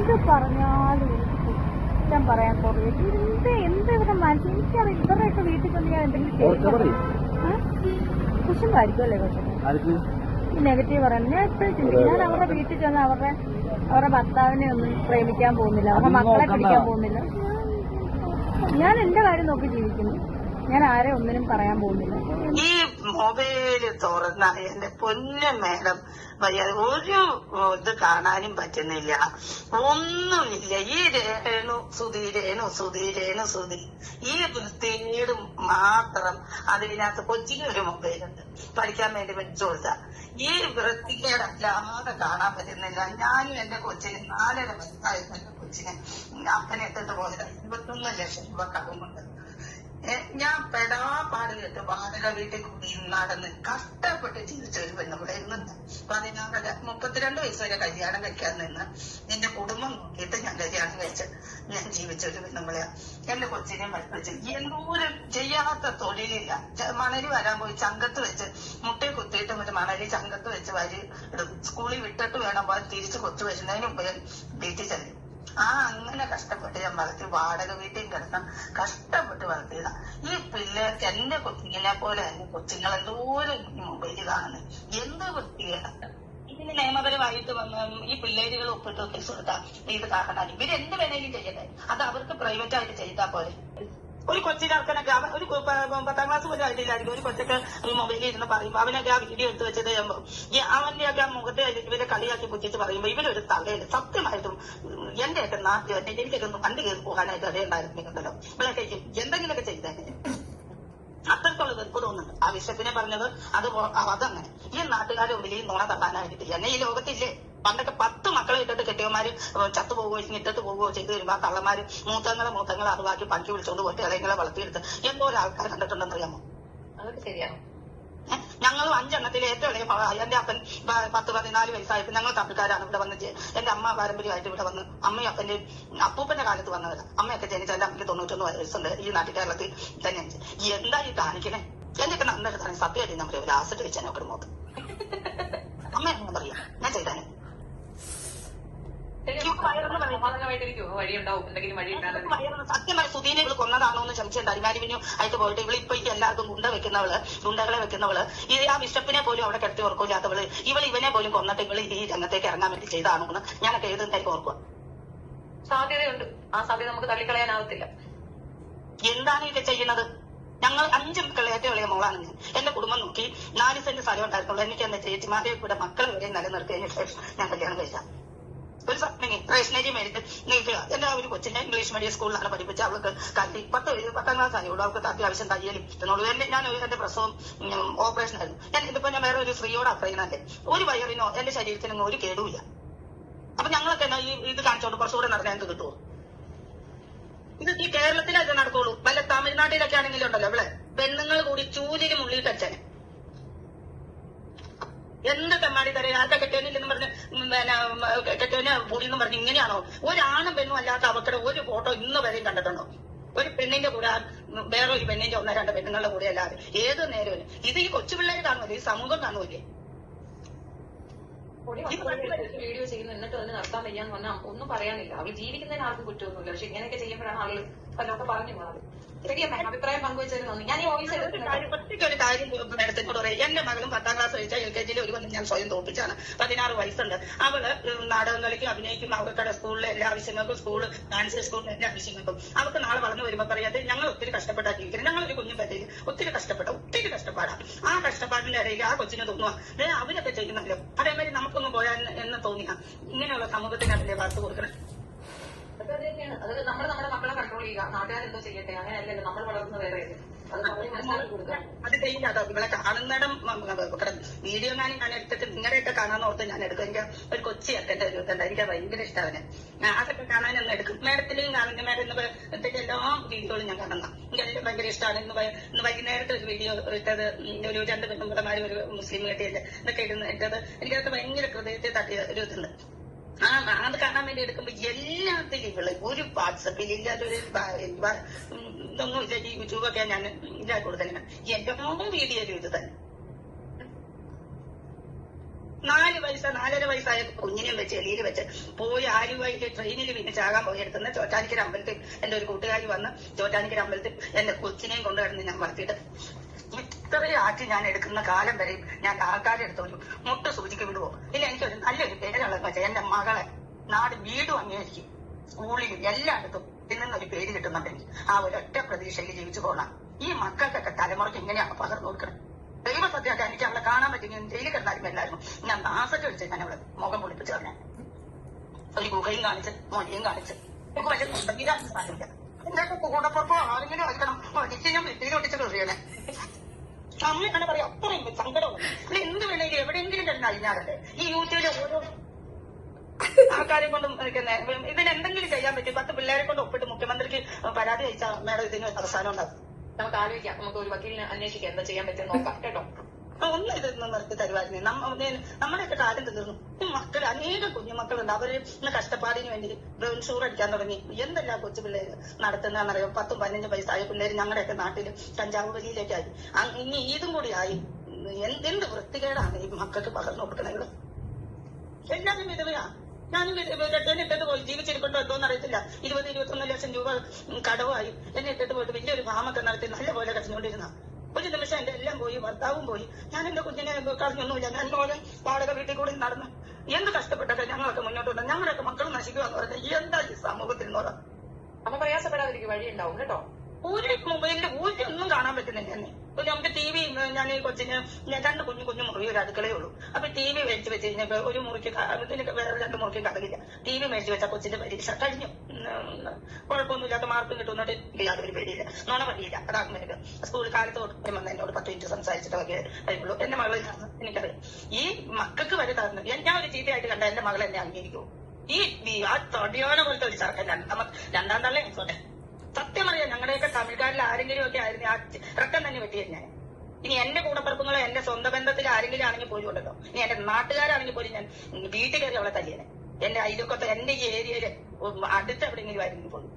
എന്ത് പറഞ്ഞാലും എനിക്ക് കുറ്റം പറയാൻ കുറേ എന്ത് ഇവരുടെ മനസ്സിൽ എനിക്കറിയാം. ഇവരുടെയൊക്കെ വീട്ടിൽ ചെന്ന് ഞാൻ എന്തെങ്കിലും കുശുമ്പായിരിക്കും അല്ലേ? പക്ഷേ നെഗറ്റീവ് പറയാൻ ഞാൻ എപ്പോഴും ചിന്തിക്കും. ഞാൻ അവരുടെ വീട്ടിൽ ചെന്ന് അവരുടെ ഭർത്താവിനെ ഒന്നും പ്രേമിക്കാൻ പോകുന്നില്ല, അവരുടെ മക്കളെ പിടിക്കാൻ പോകുന്നില്ല. ഞാൻ എന്റെ കാര്യം നോക്കി ജീവിക്കുന്നു. ഞാൻ ആരെ ഒന്നിനും പറയാൻ പോകുന്നില്ല. ഈ മൊബൈല് തുറന്ന എന്റെ പൊന്നു മേഡം വയ്യാതെ ഒരു ഇത് കാണാനും പറ്റുന്നില്ല, ഒന്നുമില്ല. ഈ സുധി ഈ വൃത്തികേട് മാത്രം. അതിനകത്ത് കൊച്ചിന് ഒരു മൊബൈലുണ്ട്, പഠിക്കാൻ വേണ്ടി വെച്ചു കൊടുത്ത. ഈ വൃത്തികേടല്ലാതെ കാണാൻ പറ്റുന്നില്ല. ഞാനും എന്റെ കൊച്ചിന് 4.5 വയസ്സായിരുന്നു. എന്റെ കൊച്ചിന് അപ്പനെ എത്തിട്ട് പോയത് 21 ലക്ഷം രൂപ കടമുണ്ട്. ഞാൻ പെടാപ്പാട് കേട്ട് വാടക വീട്ടിൽ കൂടി നടന്ന് കഷ്ടപ്പെട്ട് ജീവിച്ചൊരു പെണ്ണുകൂടെ ഇന്നുണ്ട്. 32 വയസ്സ് വരെ കല്യാണം കഴിക്കാൻ നിന്ന് എന്റെ കുടുംബം നോക്കിയിട്ട് ഞാൻ കല്യാണം കഴിച്ച് ഞാൻ ജീവിച്ചൊരു പെണ്ണുമ്പളെയാ. എന്റെ കൊച്ചിനെ പഠിപ്പിച്ച് എന്തോരം ചെയ്യാത്ത തൊഴിലില്ല. മണല് വരാൻ പോയി ചങ്കത്ത് വെച്ച് മുട്ടയെ കുത്തിയിട്ട് മറ്റേ മണല് ചങ്കത്ത് വെച്ച് വരി ഇടും. സ്കൂളിൽ വിട്ടിട്ട് വേണം തിരിച്ച് കൊച്ചു വരുന്നതിന് മുമ്പ് വീട്ടിൽ ചെല്ലും. അങ്ങനെ കഷ്ടപ്പെട്ട് ഞാൻ വളർത്തി. വാടക വീട്ടിൽ കിടക്കാൻ കഷ്ടപ്പെട്ട് വളർത്തിയതാ. ഈ പിള്ളേർക്ക് എന്റെ കൊച്ചിനെ പോലെ എന്റെ കൊച്ചുങ്ങൾ എന്തോരം മൊബൈല് കാണുന്നത്, എന്ത് വൃത്തികേടാണ്. ഇതിന് നിയമപരമായിട്ട് ഈ പിള്ളേരുകൾ ഒപ്പിട്ട് കേസ് കൊടുത്താൽ ഇത് കാരണം ഇവരെന്ത് വേണേലും ചെയ്യട്ടെ. അത് അവർക്ക് പ്രൈവറ്റ് ആയിട്ട് ചെയ്താൽ പോലെ. ഒരു കൊച്ചിനർക്കനൊക്കെ ഒരു 10ാം ക്ലാസ് പോലും ആയിട്ടില്ലായിരിക്കും. ഒരു കൊച്ചൊക്കെ മൊബൈലിൽ ഇരുന്ന് പറയുമ്പോ അവനൊക്കെ ആ വീഡിയോ എടുത്ത് വെച്ചത് അവന്റെ ഒക്കെ ആ മുഖത്തെ ഇവരെ കളിയാക്കി പുറ്റിച്ച് പറയുമ്പോ ഇവരൊരു തലയില് സത്യമായിട്ടും എന്റെയൊക്കെ നാട്ടിൽ എനിക്കൊക്കെ ഒന്ന് വണ്ടി കയറി പോകാനായിട്ട് ഇടയുണ്ടായിരുന്നുണ്ടല്ലോ. ഇവളൊക്കെ എന്തെങ്കിലുമൊക്കെ ചെയ്തേനെ. അത്രത്തോളം വെറുപ്പ് തോന്നുന്നുണ്ട്. ആ ബിഷപ്പിനെ പറഞ്ഞത് അതങ്ങനെ. ഈ നാട്ടുകാരെ മുമ്പിൽ ഈ നുണ തള്ളാനായിട്ട് എന്നെ ഈ ലോകത്തില്ലേ. പണ്ടൊക്കെ 10 മക്കളെ ഇട്ടിട്ട് കെട്ടിയവന്മാര് ചത്തുപോകുകയോ ഇട്ടിട്ട് പോവുകയോ ചെയ്ത് വരുമ്പോ ആ തള്ളമാര് മൂത്തങ്ങളെ അറിവാക്കി പണിക്ക് വിളിച്ചോണ്ട് പോയിട്ട് ഇളയങ്ങളെ വളർത്തിയെടുത്ത് എന്തോ ആൾക്കാർ കണ്ടിട്ടുണ്ടെന്ന് അറിയാമോ? അതൊക്കെ ശരിയാണ്. ഞങ്ങളും 5 എണ്ണത്തിൽ ഏറ്റവും ഇളയ എന്റെ അപ്പൻ 10-14 വയസ്സായപ്പോ ഞങ്ങൾ തമിഴ്ക്കാരാണ് ഇവിടെ വന്ന്. എന്റെ അമ്മ പാരമ്പര്യമായിട്ട് ഇവിടെ വന്ന് അമ്മയും അപ്പന്റെ അപ്പൂപ്പന്റെ കാലത്ത് വന്നവരാ. അമ്മയൊക്കെ ജനിച്ച എന്റെ അമ്മയ്ക്ക് 91 വയസ്സുണ്ട്. ഈ നാട്ടിൽ കേരളത്തിൽ തന്നെ. എന്താ ഈ കാണിക്കണേ? എന്റെയൊക്കെ നന്നായിട്ട് സത്യമായിട്ട് ഞാൻ പറയാം. ഒരു ആസിഡ് വെച്ചാൽ നോക്കണം മോത്ത്. അമ്മ എങ്ങനെ പറയാ ഞാൻ ചെയ്താനെ. സത്യമായി സുധീനെ ഇവള് കൊന്നതാണോ എന്ന് സംശയം. അരിമാരിവിനു ആയിട്ട് പോയിട്ട് ഇവളിപ്പോ എല്ലാവർക്കും ഗുണ്ടകളെ വെക്കുന്നവള് ആ ബിഷപ്പിനെ പോലും അവിടെ കിടത്തി ഓർക്കൂലാത്തവള് ഇവനെ പോലും കൊന്നിട്ട് ഇവള് ഈ രംഗത്തേക്ക് ഇറങ്ങാൻ വേണ്ടി ചെയ്താണോ എന്ന് ഞാനൊക്കെ എഴുതുന്നതായിരിക്കും ഓർക്കുക. സാധ്യതയുണ്ട്. ആ സാധ്യത നമുക്ക് തള്ളിക്കളയാനാവത്തില്ല. എന്താണ് ഇത് ചെയ്യുന്നത്? ഞങ്ങൾ 5 മക്കളെ ഏറ്റവും ഇളയ മോളാണ് ഞാൻ. എന്റെ കുടുംബം നോക്കി 4 സെന്റ് സ്ഥലം ഉണ്ടായിരുന്നുള്ളൂ. എനിക്ക് എന്റെ ചേച്ചിമാരെ കൂടെ മക്കളെ വരെ നിലനിർത്തിയതിനു ശേഷം ഞാൻ കല്യാണം കഴിച്ച ഒരു റേഷനേജ് മേടിച്ച് നീക്കുക. എന്റെ ഒരു കൊച്ചിനെ ഇംഗ്ലീഷ് മീഡിയം സ്കൂളിലാണ് പഠിപ്പിച്ച. അവൾക്ക് 10ാം ക്ലാസ് ആയുള്ളൂ. അവൾക്ക് അത്യാവശ്യം തയ്യലും എന്നുള്ളൂ. ഞാൻ എന്റെ പ്രസവം ഓപ്പറേഷൻ ആയിരുന്നു. ഇതിപ്പോ ഞാൻ വേറെ ഒരു സ്ത്രീയോട് അത്രയുന്നല്ലേ. ഒരു വയറിനോ എന്റെ ശരീരത്തിനൊന്നും ഒരു കേടുമില്ല. അപ്പൊ ഞങ്ങൾക്ക് എന്നാ ഇത് കാണിച്ചോണ്ട് കുറച്ചുകൂടെ നടക്കാൻ ഞങ്ങൾക്ക് കിട്ടുമോ? ഇത് ഈ കേരളത്തിലത് നടക്കുള്ളൂ. വല്ല തമിഴ്നാട്ടിലൊക്കെ ആണെങ്കിലും ഉണ്ടല്ലോ ഇവിടെ പെണ്ണുങ്ങൾ കൂടി ചൂലിന് മുള്ളിയിട്ട് അച്ഛനെ എന്ത് തെമ്മാടി തരാം. ആർക്കാ കെട്ടിയനില്ലെന്ന് പറഞ്ഞ് കെട്ടിയന് പൊടിയെന്ന് പറഞ്ഞ് ഇങ്ങനെയാണോ? ഒരാണും പെണ്ണും അല്ലാത്ത അവക്കടെ ഒരു ഫോട്ടോ ഇന്ന് വരെയും കണ്ടിട്ടുണ്ടോ? ഒരു പെണ്ണിന്റെ കൂടെ വേറെ ഒരു പെണ്ണിന്റെ 1-2 പെണ്ണുങ്ങളുടെ കൂടെ അല്ലാതെ ഏത് നേരവും ഇത് ഈ കൊച്ചു പിള്ളേര് കാണുമല്ലേ? ഈ സമൂഹം കാണുമല്ലേ? വീഡിയോ ചെയ്യുന്നു എന്നിട്ട് അതിന് നടത്താൻ വയ്യാന്ന് പറഞ്ഞാൽ ഒന്നും പറയാനില്ല. അവർ ജീവിക്കുന്നതിന് ആർക്കും കുറ്റമൊന്നുമില്ല. പക്ഷെ ഇങ്ങനെയൊക്കെ ചെയ്യുമ്പോഴാണ് ആളുകൾ പലൊക്കെ പറഞ്ഞു പോകുന്നത്. അഭിപ്രായം പങ്കുവച്ചതിന് നന്ദി. ഞാൻ ഈ ഓഫീസിൽ ഒരു കാര്യം മേഡത്തിനോട് പറയാം. എന്റെ മകളും 10ാം ക്ലാസ് കഴിച്ച LKG ഒരു വന്ന് ഞാൻ സ്വയം തോപ്പിച്ചാണ്. 16 വയസ്സുണ്ട്. അവള് നാടകം കളിക്കും, അഭിനയിക്കും. അവരുടെ സ്കൂളിലെ എല്ലാ ആവശ്യങ്ങൾക്കും, സ്കൂള് ഡാൻസ് സ്കൂളിലെ എല്ലാ ആവശ്യങ്ങൾക്കും അവർക്ക് നാളെ വളർന്നു വരുമ്പോ പറയാതെ ഞങ്ങൾ ഒത്തിരി കഷ്ടപ്പെട്ടാ ജീവിക്കുന്നത്. ഞങ്ങളൊരു കുഞ്ഞും പറ്റില്ല. ഒത്തിരി കഷ്ടപ്പാടാ. ആ കഷ്ടപ്പാടിന്റെ ഇടയിൽ ആ കൊച്ചിനെ തോന്നുക അവരൊക്കെ ചെയ്യുന്നല്ലോ. അതേമാതിരി നമുക്കൊന്നും പോയാൽ എന്ന് തോന്നിയ ഇങ്ങനെയുള്ള സമൂഹത്തിനല്ലേ വാർത്ത കൊടുക്കണം. അത് നമ്മുടെ മക്കളെ കൺട്രോൾ ചെയ്യുക. നാട്ടുകാരെന്തോ ചെയ്യട്ടെ, അങ്ങനെയല്ലല്ലോ. നമ്മൾ വളർന്നു വേറെ അത് ചെയ്യില്ല. അതോ ഇവിടെ കാണുന്നിടം വീഡിയോ ഞാൻ എടുത്തിട്ട് നിങ്ങളുടെയൊക്കെ കാണാൻ ഓർത്ത് ഞാൻ എടുക്കും. എനിക്ക് ഒരു കൊച്ചി എത്തേണ്ട ഒരു ഇതുണ്ട്. എനിക്ക് ഭയങ്കര ഇഷ്ടമാണ്. അതൊക്കെ കാണാനൊന്നും എടുക്കും. മേഡത്തിലെയും കാണുന്ന മേഡം ഇന്നത്തെ എല്ലാ വീഡിയോകളും ഞാൻ കാണുന്ന എനിക്കെല്ലാം ഭയങ്കര ഇഷ്ടമാണ്. ഇന്ന് വൈകുന്നേരത്തെ ഒരു വീഡിയോ ഇട്ടത് ഒരു 2 പെൺകുട്ടന്മാരും ഒരു മുസ്ലിം കേട്ടിയല്ലേ ഇതൊക്കെ ഇട്ടത് എനിക്കതൊക്കെ ഭയങ്കര ഹൃദയത്തെ തട്ടിയ ഒരു ഇതുണ്ട്. അത് കാണാൻ വേണ്ടി എടുക്കുമ്പോ എല്ലാത്തിലും ഇവള് ഒരു വാട്സപ്പിൽ ഇല്ലാത്തൊരു ഇതൊന്നും ഇല്ല. ഈ യൂട്യൂബൊക്കെ ഞാൻ ഇല്ലാതെ കൊടുത്തന്നെ എന്റെ വീഡിയോയിലും ഇത് തന്നെ. 4 വയസ്സ് 4.5 വയസ്സായ കുഞ്ഞിനെയും വെച്ച് എലിയിൽ വെച്ച് പോയി ആരുമായിട്ട് ട്രെയിനിൽ പിന്നെ ചാകാൻ പോയി എടുത്തുന്ന ചോറ്റാനിക്കര അമ്പലത്തിൽ എന്റെ ഒരു കൂട്ടുകാരി വന്ന് ചോറ്റാനിക്കര അമ്പലത്തിൽ എന്റെ കൊച്ചിനെയും കൊണ്ടുവരുന്ന ഞാൻ വളർത്തിയിട്ട് ഇത്രയും ആറ്റി ഞാൻ എടുക്കുന്ന കാലം വരെയും ഞാൻ ആൾക്കാരെ എടുത്ത് ഒരു മുട്ട സൂചിക്ക് വിടുവോ ഇല്ല എനിക്കൊരു നല്ലൊരു പേരുള്ള വെച്ചാൽ എന്റെ മകളെ നാട് വീടും അംഗീകരിക്കും, സ്കൂളിലും എല്ലായിടത്തും ഇന്നൊരു പേര് കിട്ടുന്നുണ്ടെങ്കിൽ ആ ഒരൊറ്റ പ്രതീക്ഷയിൽ ജീവിച്ചു പോകണം. ഈ മക്കൾക്കൊക്കെ തലമുറയ്ക്ക് ഇങ്ങനെയാണ് പകർന്നു കൊടുക്കണം. ദൈവസത്യമായിട്ട് എനിക്ക് അവളെ കാണാൻ പറ്റുമെങ്കിൽ ജയിലിൽ കിടന്നാലും എല്ലാവരും ഞാൻ നാസറ്റ് വെച്ച് ഞാൻ അവളെ മുഖം പൊളിപ്പിച്ചു കളഞ്ഞ ഒരു ഗുഹയും കാണിച്ച് മൊഴിയും കാണിച്ച് പക്ഷെ സാധിക്കില്ല. എന്റെ കൂടപ്പുറപ്പോ ആരെങ്കിലും ആയിരിക്കണം ഒരിക്കൽ ഞാൻ വീട്ടിലൊട്ടിച്ച് കയറിയനെ അമ്മ അങ്ങനെ പറയാം. അത്രയും സങ്കടവും അല്ല എന്ത് വേണമെങ്കിലും എവിടെയെങ്കിലും കിടന്ന് അഴിഞ്ഞാലല്ലേ ഈ യൂട്യൂബിലെ ഓരോ ആൾക്കാരെ കൊണ്ടും ഇതിനെന്തെങ്കിലും ചെയ്യാൻ പറ്റും. 10 പിള്ളേരെ കൊണ്ട് ഒപ്പിട്ട് മുഖ്യമന്ത്രിക്ക് പരാതി അയച്ചാൽ മേഡം ഇതിന് അവസാനം ഉണ്ടാകും. നമുക്ക് ആലോചിക്കാം, നമുക്ക് ഒരു വക്കീലിനെ അന്വേഷിക്കാം, എന്താ ചെയ്യാൻ പറ്റും നോക്കാം കേട്ടോ. ഒന്നും ഇതൊന്നും നിർത്തി തരുമായിരുന്നു. നമ്മുടെയൊക്കെ കാലം തീർന്നു. ഈ മക്കൾ അനേകം കുഞ്ഞുമക്കളുണ്ട്. അവര് കഷ്ടപ്പാടിന് വേണ്ടി ഇൻഷൂർ അടിക്കാൻ തുടങ്ങി. എന്തെല്ലാം കൊച്ചു പിള്ളേര് നടത്തുന്നതെന്നറിയാം. 10, 15 വയസ്സായ പിള്ളേര് ഞങ്ങളുടെയൊക്കെ നാട്ടില് കഞ്ചാവ് വലിയിലേക്കായി. ഇനി ഇതും കൂടി ആയി. എന്ത് വൃത്തികേടാണ് ഈ മക്കൾക്ക് പകർന്നു കൊടുക്കണത്. എല്ലാവരും വിധവയാ. ഞാനും എന്നെ ഇട്ടിട്ട് പോയി ജീവിച്ചിരിക്കൊണ്ടോ എന്തോന്ന് അറിയത്തില്ല. 20-21 ലക്ഷം രൂപ കടവായി. എന്നെ ഇട്ടിട്ട് പോയിട്ട് വലിയൊരു ഫാമൊക്കെ നടത്തി നല്ല പോലെ കടന്നുകൊണ്ടിരുന്ന ഒരു നിമിഷം എന്റെ എല്ലാം പോയി, ഭർത്താവും പോയി. ഞാൻ എന്റെ കുഞ്ഞിനെ കളഞ്ഞൊന്നുമില്ല. ഞാൻ പോലെ വാടക വീട്ടിൽ കൂടി നടന്ന് എന്ത് കഷ്ടപ്പെട്ടൊക്കെ ഞങ്ങളൊക്കെ മുന്നോട്ട് വന്നു. ഞങ്ങളുടെയൊക്കെ മക്കൾ നശിക്കുമെന്ന് പറഞ്ഞാൽ എന്താ ഈ സമൂഹത്തിൽ എന്ന് പറയാം. അമ്മ പ്രയാസപ്പെടാതിരിക്കും, വഴി ഉണ്ടാവും കേട്ടോ. ഒരു മൊബൈലിന്റെ ഒന്നും കാണാൻ പറ്റുന്നില്ല എന്നെ. നമുക്ക് TV ഞാൻ ഈ കൊച്ചിന് 2 കുഞ്ഞു മുറി ഒരു അടുക്കളയേ ഉള്ളൂ. അപ്പൊ TV മേടിച്ച് വെച്ച് കഴിഞ്ഞപ്പോ ഒരു മുറിക്ക് വേറെ 2 മുറിക്ക് കടകില്ല. TV മേടിച്ച് വെച്ചാൽ കൊച്ചിന്റെ പരീക്ഷ കഴിഞ്ഞു. കുഴപ്പമൊന്നുമില്ലാത്ത മാർക്കും കിട്ടുന്നിട്ട് യാതൊരു പേടിയില്ല, നോണ പറ്റിയില്ല. അതാകും എനിക്ക് സ്കൂളിൽ കാലത്ത് തൊട്ട് വന്ന് എന്നോട് 10 മിനിറ്റ് സംസാരിച്ചിട്ടൊക്കെ കഴിയുള്ളൂ. എന്റെ മകളിലാണെന്ന് എനിക്കറിയാം. ഈ മക്കൾക്ക് വരെ തന്നു. ഞാൻ ഒരു ചീത്തയായിട്ട് കണ്ട എന്റെ മകൾ എന്നെ അംഗീകരിക്കുമോ? ഈ ആ തൊടിയോന പോലത്തെ ഒരു ചെറുക്കൻ രണ്ടാം തള്ള എനിക്കോട്ടെ. സത്യം അറിയാം, ഞങ്ങളുടെയൊക്കെ തമിഴ്ക്കാരിൽ ആരെങ്കിലും ഒക്കെ ആയിരുന്നു ആ ഇറക്കം തന്നെ വെട്ടിയത് ഞാൻ. ഇനി എന്റെ കൂടപ്പിറപ്പുകളോ എന്റെ സ്വന്തം ബന്ധത്തിൽ ആരെങ്കിലും ആണെങ്കിൽ പോലും ഉണ്ടല്ലോ. ഇനി എന്റെ നാട്ടുകാരാണെങ്കിൽ പോലും ഞാൻ വീട്ടിൽ കയറി അവളെ തല്ലിയേനെ. എന്റെ അയൽക്കൊക്കെ എന്റെ ഈ ഏരിയയില് അടുത്ത് എവിടെയെങ്കിലും ആയിരുന്നു പോലും.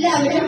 എല്ലാവരും